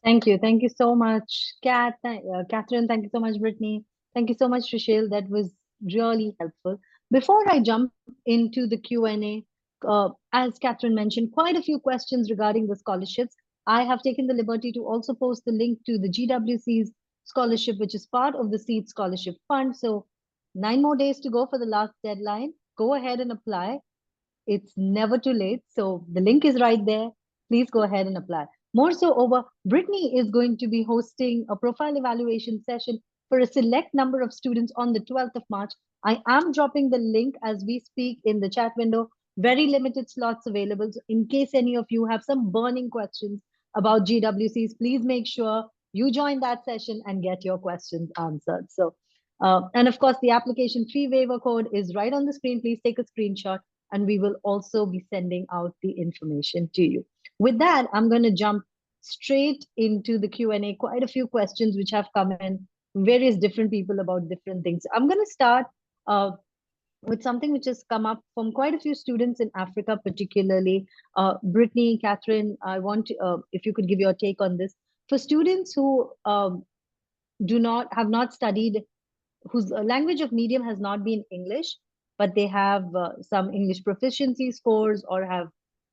Thank you. Thank you so much, Catherine. Thank you so much, Brittany. Thank you so much, Rachel. That was really helpful. Before I jump into the Q&A, as Catherine mentioned, quite a few questions regarding the scholarships. I have taken the liberty to also post the link to the GWC's scholarship, which is part of the SEED Scholarship Fund. So 9 more days to go for the last deadline. Go ahead and apply. It's never too late. So the link is right there. Please go ahead and apply. More so over, Brittany is going to be hosting a profile evaluation session for a select number of students on the 12th of March. I am dropping the link as we speak in the chat window. Very limited slots available. So in case any of you have some burning questions about GWCs, please make sure you join that session and get your questions answered. So, and of course, the application fee waiver code is right on the screen. Please take a screenshot, and we will also be sending out the information to you. With that, I'm going to jump straight into the Q&A. Quite a few questions which have come in, various different people about different things. I'm going to start with something which has come up from quite a few students in Africa, particularly. Brittany, Catherine, I want to, if you could give your take on this. For students who have not studied, whose language of medium has not been English, but they have some English proficiency scores or have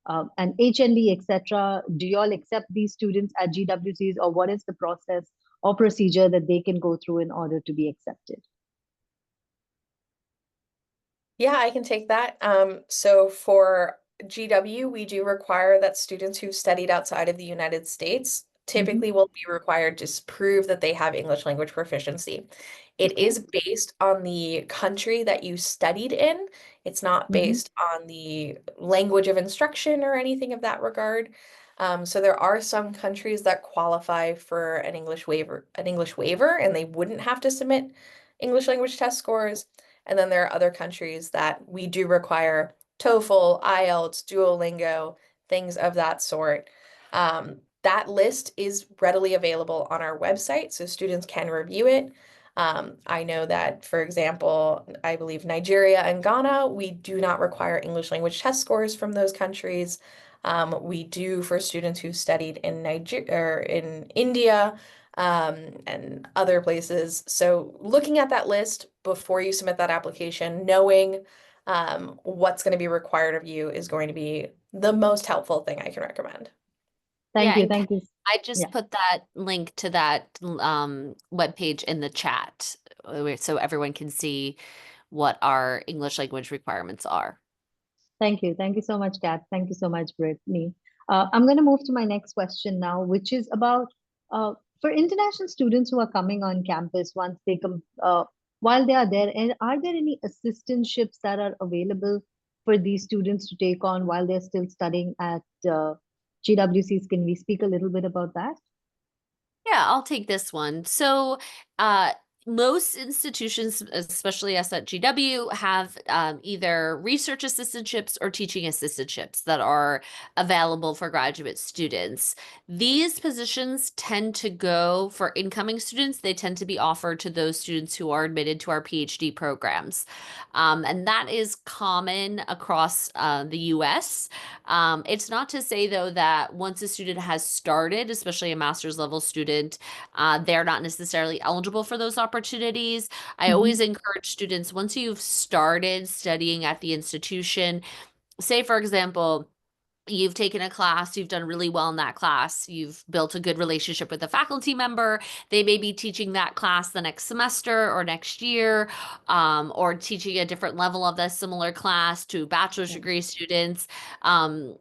an HND, etc. Do you all accept these students at GWCs, or what is the process or procedure that they can go through in order to be accepted? Yeah, I can take that. So for GW, we do require that students who studied outside of the United States typically will be required to prove that they have English language proficiency. It Okay. is based on the country that you studied in. It's not Mm-hmm. based on the language of instruction or anything of that regard. So there are some countries that qualify for an English waiver, and they wouldn't have to submit English language test scores. And then there are other countries that we do require TOEFL, IELTS, Duolingo, things of that sort. That list is readily available on our website, so students can review it. I know that, for example, I believe Nigeria and Ghana, we do not require English language test scores from those countries. We do for students who studied in Nigeria or in India, and other places. So looking at that list before you submit that application, knowing what's going to be required of you is going to be the most helpful thing I can recommend. Thank Yeah, you. and Thank you. I Yeah. just put that link to that webpage in the chat so everyone can see what our English language requirements are. Thank you. Thank you so much, Kat. Thank you so much, Brittany. I'm going to move to my next question now, which is about for international students who are coming on campus once they come, while they are there, and are there any assistantships that are available for these students to take on while they're still studying at GWCs? Can we speak a little bit about that? Yeah, I'll take this one. So, most institutions, especially us at GW, have either research assistantships or teaching assistantships that are available for graduate students. These positions tend to go for incoming students. They tend to be offered to those students who are admitted to our PhD programs. And that is common across the US. It's not to say, though, that once a student has started, especially a master's level student, they're not necessarily eligible for those opportunities. I Mhm. always encourage students, once you've started studying at the institution, say, for example, you've taken a class, you've done really well in that class, you've built a good relationship with a faculty member, they may be teaching that class the next semester or next year, or teaching a different level of that similar class to bachelor's Yeah. degree students. Um,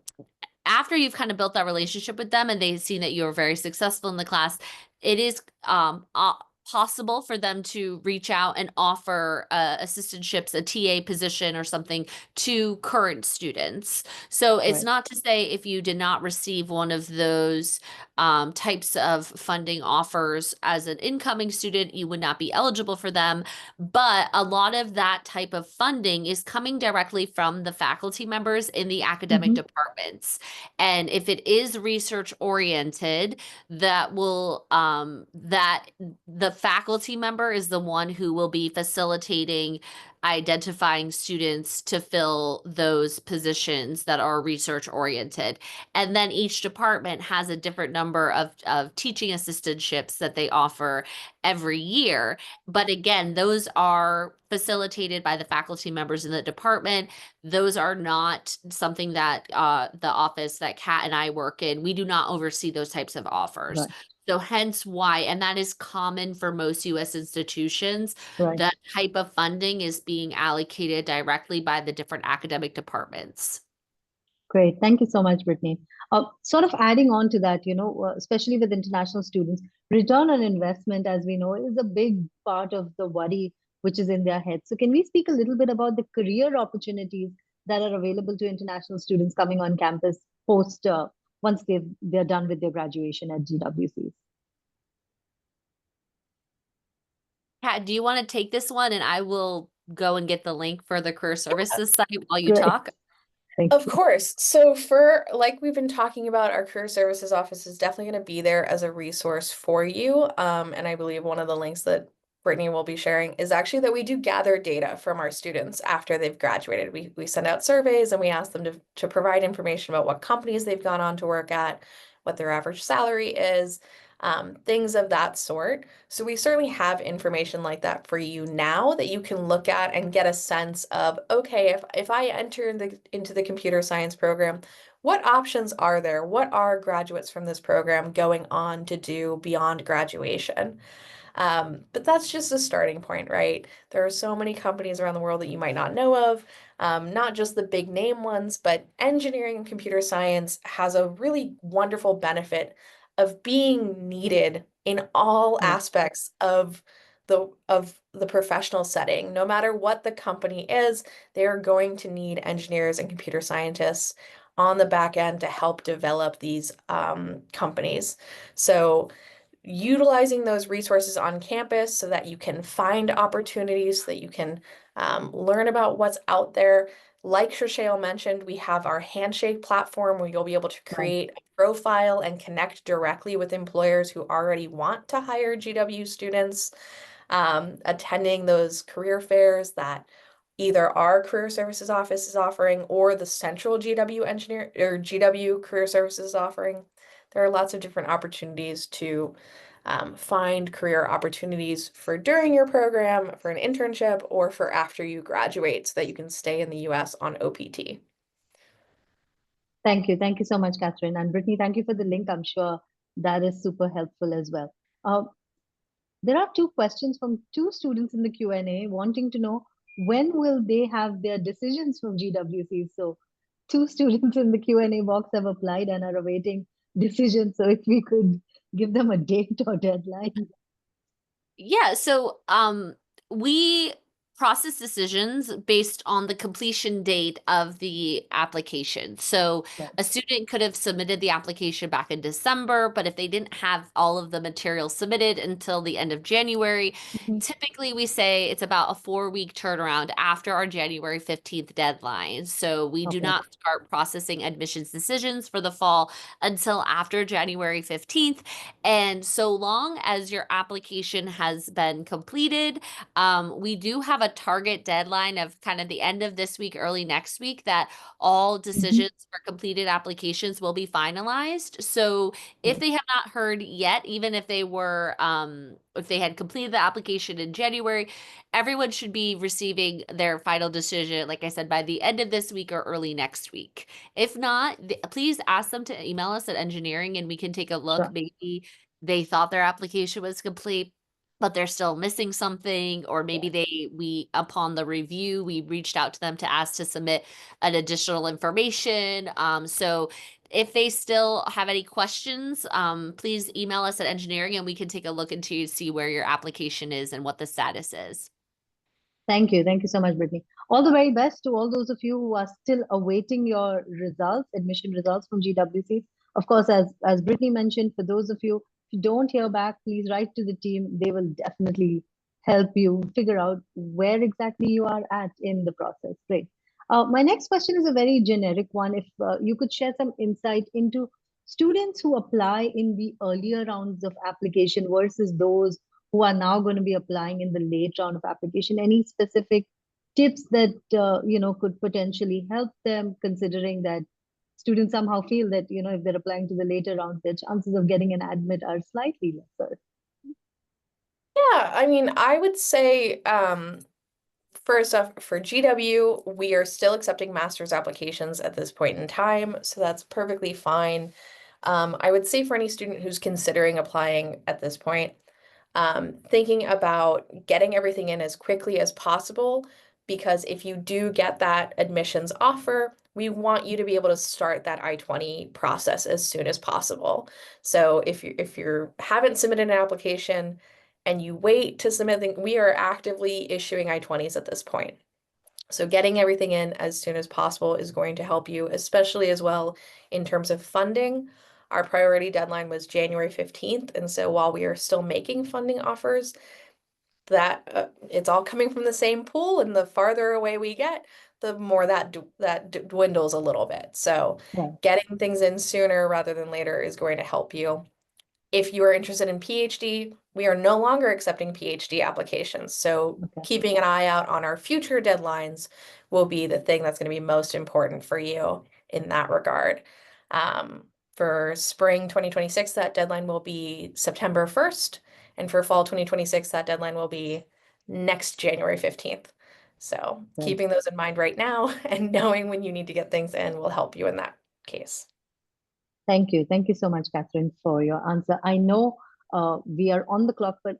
After you've kind of built that relationship with them and they've seen that you're very successful in the class, it is possible for them to reach out and offer assistantships, a TA position or something to current students. So it's Right. not to say if you did not receive one of those types of funding offers as an incoming student, you would not be eligible for them. But a lot of that type of funding is coming directly from the faculty members in the academic Mhm. departments. And if it is research oriented, that will that the faculty member is the one who will be facilitating identifying students to fill those positions that are research oriented. And then each department has a different number of teaching assistantships that they offer every year. But again, those are facilitated by the faculty members in the department. Those are not something that the office that Kat and I work in, we do not oversee those types of offers. Right. So hence why, and that is common for most US institutions, Right. that type of funding is being allocated directly by the different academic departments. Great. Thank you so much, Brittany. Sort of adding on to that, especially with international students, return on investment, as we know, is a big part of the worry which is in their heads. So, can we speak a little bit about the career opportunities that are available to international students coming on campus post once they're done with their graduation at GWCs? Kat, do you want to take this one and I will go and get the link for the career services site while you Great. talk? Thank Of you. course. So for like we've been talking about, our career services office is definitely going to be there as a resource for you. And I believe one of the links that Brittany will be sharing is actually that we do gather data from our students after they've graduated. We send out surveys and we ask them to provide information about what companies they've gone on to work at, what their average salary is, things of that sort. So we certainly have information like that for you now that you can look at and get a sense of, okay, if I enter into the computer science program, what options are there? What are graduates from this program going on to do beyond graduation? But that's just a starting point, right? There are so many companies around the world that you might not know of, not just the big name ones, but engineering and computer science has a really wonderful benefit of being needed in all Yeah. aspects of the professional setting. No matter what the company is, they're going to need engineers and computer scientists on the back end to help develop these companies. So utilizing those resources on campus so that you can find opportunities, so that you can learn about what's out there. Like Shoshale mentioned, we have our Handshake platform where you'll be able to Right. create a profile and connect directly with employers who already want to hire GW students, attending those career fairs that either our career services office is offering or the central GW engineer or GW career services is offering. There are lots of different opportunities to find career opportunities for during your program, for an internship, or for after you graduate so that you can stay in the US on OPT. Thank you. Thank you so much, Catherine. And Brittany, thank you for the link. I'm sure that is super helpful as well. There are two questions from two students in the Q&A wanting to know when will they have their decisions from GWC. So two students in the Q&A box have applied and are awaiting decisions. So if we could give them a date or deadline. Yeah, so we process decisions based on the completion date of the application. So Right. a student could have submitted the application back in December, but if they didn't have all of the material submitted until the end of January, Mhm. typically we say it's about a 4-week turnaround after our January 15th deadline. So we do Okay. not start processing admissions decisions for the fall until after January 15th. And so long as your application has been completed, we do have a target deadline of kind of the end of this week, early next week, that all Mhm. decisions for completed applications will be finalized. So if Right. they have not heard yet, even if they were, if they had completed the application in January, everyone should be receiving their final decision, like I said, by the end of this week or early next week. If not, please ask them to email us at engineering and we can take a look. Sure. Maybe they thought their application was complete, but they're still missing something, or maybe we upon the review, we reached out to them to ask to submit an additional information. So if they still have any questions, please email us at engineering and we can take a look into see where your application is and what the status is. Thank you. Thank you so much, Brittany. All the very best to all those of you who are still awaiting your results, admission results from GWC. Of course, as Brittany mentioned, for those of you who don't hear back, please write to the team. They will definitely help you figure out where exactly you are at in the process. Great. My next question is a very generic one. If you could share some insight into students who apply in the earlier rounds of application versus those who are now going to be applying in the late round of application, any specific tips that could potentially help them, considering that students somehow feel that if they're applying to the later rounds, their chances of getting an admit are slightly lesser. Yeah, I mean, I would say first off, for GW, we are still accepting master's applications at this point in time, so that's perfectly fine. I would say for any student who's considering applying at this point, thinking about getting everything in as quickly as possible, because if you do get that admissions offer, we want you to be able to start that I-20 process as soon as possible. So if you haven't submitted an application and you wait to submit, we are actively issuing I-20s at this point. So getting everything in as soon as possible is going to help you, especially as well in terms of funding. Our priority deadline was January 15th, and so while we are still making funding offers, that it's all coming from the same pool, and the farther away we get, the more that dwindles a little bit. So Right. getting things in sooner rather than later is going to help you. If you are interested in PhD, we are no longer accepting PhD applications. So Okay. keeping an eye out on our future deadlines will be the thing that's going to be most important for you in that regard. For spring 2026, that deadline will be September 1st. And for fall 2026, that deadline will be next January 15th. So Right. keeping those in mind right now and knowing when you need to get things in will help you in that case. Thank you. Thank you so much, Catherine, for your answer. I know we are on the clock, but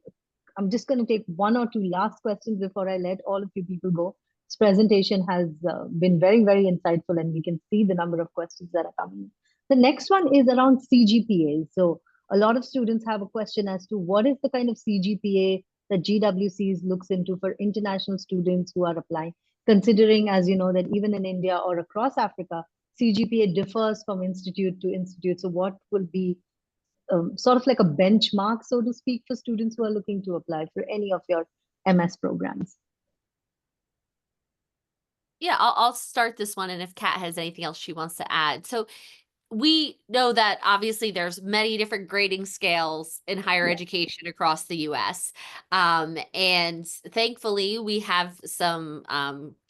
I'm just going to take one or two last questions before I let all of you people go. This presentation has been very, very insightful, and we can see the number of questions that are coming in. The next one is around CGPA. So a lot of students have a question as to what is the kind of CGPA that GWCs looks into for international students who are applying, considering, as you know, that even in India or across Africa, CGPA differs from institute to institute. So what will be sort of like a benchmark, so to speak, for students who are looking to apply for any of your MS programs? Yeah, I'll start this one, and if Kat has anything else she wants to add. So we know that obviously there's many different grading scales in higher Yeah. education across the US. And thankfully, we have some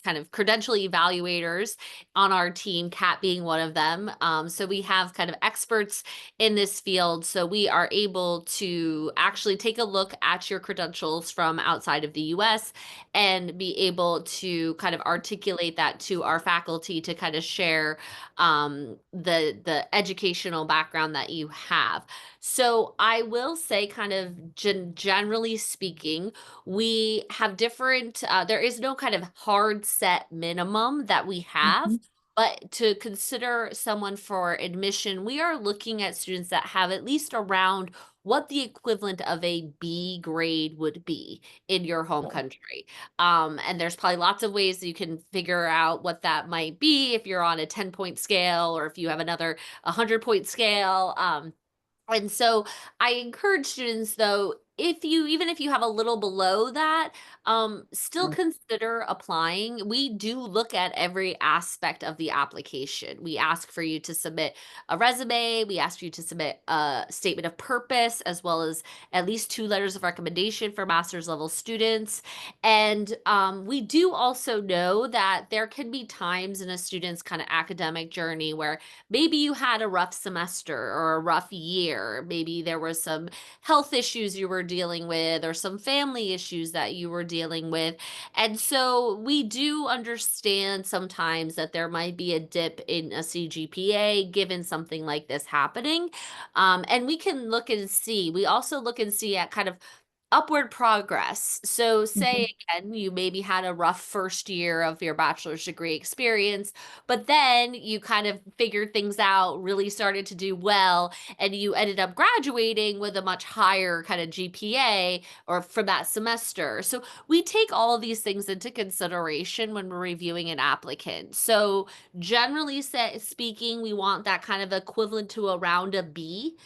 kind of credential evaluators on our team, Kat being one of them. So we have kind of experts in this field. So we are able to actually take a look at your credentials from outside of the US and be able to kind of articulate that to our faculty to kind of share the educational background that you have. So I will say, kind of generally speaking, we have different, there is no kind of hard set minimum that we have. Mm-hmm. But to consider someone for admission, we are looking at students that have at least around what the equivalent of a B grade would be in your home country. And there's probably lots of ways that you can figure out what that might be if you're on a 10-point scale or if you have another 100-point scale. And so I encourage students, though, even if you have a little below that, still Right. consider applying. We do look at every aspect of the application. We ask for you to submit a resume. We ask you to submit a statement of purpose, as well as at least 2 letters of recommendation for master's level students. And we do also know that there can be times in a student's kind of academic journey where maybe you had a rough semester or a rough year. Maybe there were some health issues you were dealing with or some family issues that you were dealing with. And so we do understand sometimes that there might be a dip in a CGPA given something like this happening. And we can look and see. We also look and see at kind of upward progress. So Mm-hmm. say again, you maybe had a rough first year of your bachelor's degree experience, but then you kind of figured things out, really started to do well, and you ended up graduating with a much higher kind of GPA or from that semester. So we take all of these things into consideration when we're reviewing an applicant. So generally speaking, we want that kind of equivalent to around a B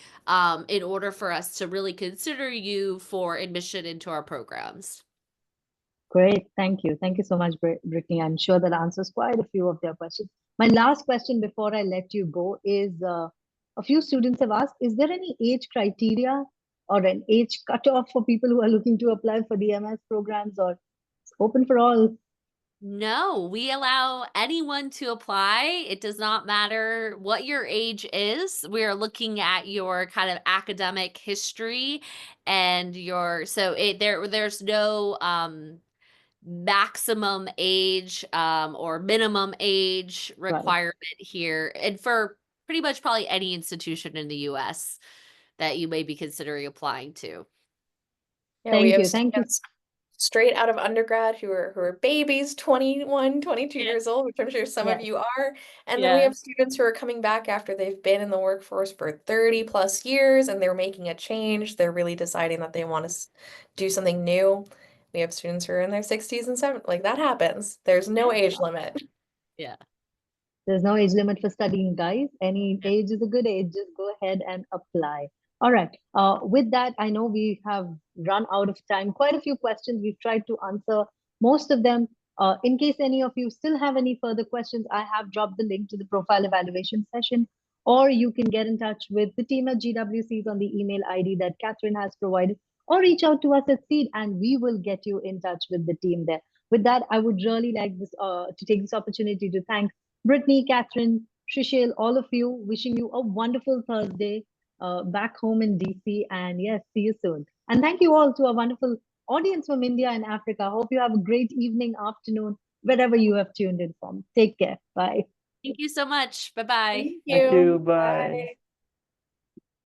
in order for us to really consider you for admission into our programs. Great. Thank you. Thank you so much, Brittany. I'm sure that answers quite a few of their questions. My last question before I let you go is a few students have asked, is there any age criteria or an age cutoff for people who are looking to apply for the MS programs, or it's open for all? No, we allow anyone to apply. It does not matter what your age is. We are looking at your kind of academic history and there's no maximum age or minimum age Right. requirement here. And for pretty much probably any institution in the US that you may be considering applying to. Yeah, we Thank have you. Thank you. students straight out of undergrad who are babies, 21, 22 Yeah. years old, which I'm sure some of Yes. you are. And then we Yeah. have students who are coming back after they've been in the workforce for 30 plus years and they're making a change. They're really deciding that they want to do something new. We have students who are in their 60s and 70s. Like that happens. There's no age limit. Yeah. There's no age limit for studying, guys. Any age is a good age. Just go ahead and apply. All right. With that, I know we have run out of time. Quite a few questions. We've tried to answer most of them. In case any of you still have any further questions, I have dropped the link to the profile evaluation session, or you can get in touch with the team at GWCs on the email ID that Catherine has provided, or reach out to us at Seed, and we will get you in touch with the team there. With that, I would really like this to take this opportunity to thank Brittany, Catherine, Shishil, all of you, wishing you a wonderful Thursday back home in DC. And yes, see you soon. And thank you all to our wonderful audience from India and Africa. Hope you have a great evening, afternoon, wherever you have tuned in from. Take care. Bye. Thank you so much. Bye-bye. Thank Thank you. you. Bye. Bye.